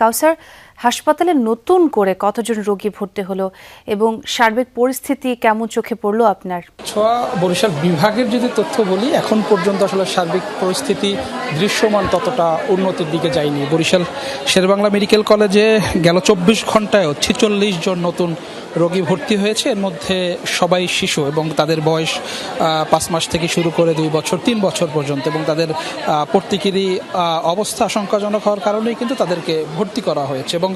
কাউসার, হাসপাতালে নতুন করে কতজন রোগী ভর্তি হলো এবং সার্বিক পরিস্থিতি কেমন চোখে পড়লো আপনার? ছোঁয়া বরিশাল বিভাগের যদি তথ্য বলি, এখন পর্যন্ত আসলে সার্বিক পরিস্থিতি দৃশ্যমান ততটা উন্নতির দিকে যায়নি। বরিশাল শেরেবাংলা মেডিকেল কলেজে গেল 24 ঘন্টায় 46 জন নতুন রোগী ভর্তি হয়েছে। এর মধ্যে সবাই শিশু এবং তাদের বয়স 5 মাস থেকে শুরু করে 2 বছর 3 বছর পর্যন্ত, এবং তাদের প্রত্যেকেরই অবস্থা আশঙ্কাজনক হওয়ার কারণেই কিন্তু তাদেরকে ভর্তি করা হয়েছে। এবং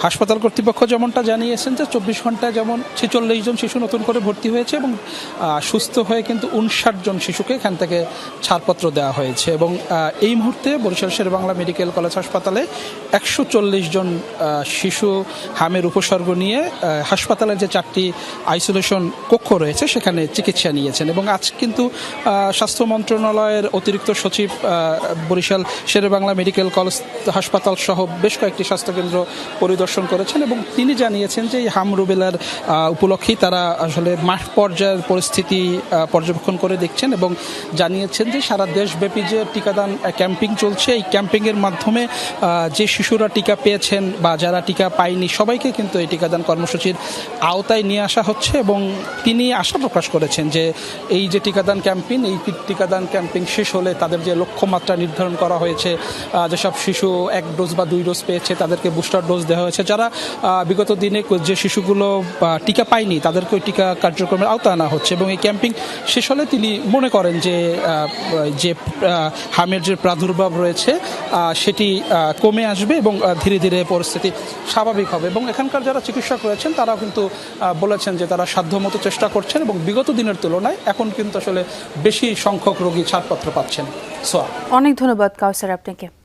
হাসপাতাল কর্তৃপক্ষ যেমনটা জানিয়েছেন যে 24 ঘন্টায় যেমন 46 জন শিশু নতুন করে ভর্তি হয়েছে এবং সুস্থ হয়ে কিন্তু 59 জন শিশুকে এখান থেকে ছাড়পত্র দেওয়া হয়েছে। এবং এই মুহূর্তে বরিশাল শেরেবাংলা মেডিকেল কলেজ হাসপাতালে 140 জন শিশু হামের উপসর্গ নিয়ে হাসপাতালের যে 4টি আইসোলেশন কক্ষ রয়েছে সেখানে চিকিৎসা নিয়েছেন। এবং আজ কিন্তু স্বাস্থ্য মন্ত্রণালয়ের অতিরিক্ত সচিব বরিশাল শেরেবাংলা মেডিকেল কলেজ হাসপাতাল সহ বেশ কয়েকটি স্বাস্থ্যকেন্দ্র পরিদর্শন করেছেন এবং তিনি জানিয়েছেন যে হাম রুবেলার উপলক্ষেই তারা আসলে মাঠ পর্যায়ের পরিস্থিতি পর্যবেক্ষণ করে দেখছেন এবং জানিয়েছেন যে সারা দেশব্যাপী যে টিকাদান ক্যাম্পিং চলছে, এই ক্যাম্পিংয়ের মাধ্যমে যে শিশুরা টিকা পেয়েছেন বা যারা টিকা পায়নি সবাইকে কিন্তু এই টিকাদান কর্মসূচির আওতায় নিয়ে আসা হচ্ছে। এবং তিনি আশা প্রকাশ করেছেন যে এই যে টিকাদান টিকাদান ক্যাম্পিং শেষ হলে তাদের যে লক্ষ্যমাত্রা নির্ধারণ করা হয়েছে, যেসব শিশু 1 ডোজ বা 2 ডোজ পেয়েছে তাদেরকে বুস্টার ডোজ দেওয়া হয়েছে, যারা বিগত দিনে যে শিশুগুলো টিকা পায়নি তাদেরকে ওই টিকা কার্যক্রমের আওতায় আনা হচ্ছে। এবং এই ক্যাম্পিং শেষ হলে তিনি মনে করেন যে হামের যে প্রাদুর্ভাব রয়েছে সেটি কমে আসবে এবং ধীরে ধীরে পরিস্থিতি স্বাভাবিক হবে। এবং এখানকার যারা চিকিৎসক রয়েছেন তারাও কিন্তু বলেছেন যে তারা সাধ্যমতো চেষ্টা করছেন এবং বিগত দিনের তুলনায় এখন কিন্তু আসলে বেশি সংখ্যক রোগী ছাড়পত্র পাচ্ছেন। অনেক ধন্যবাদ কাউসার আপনাকে।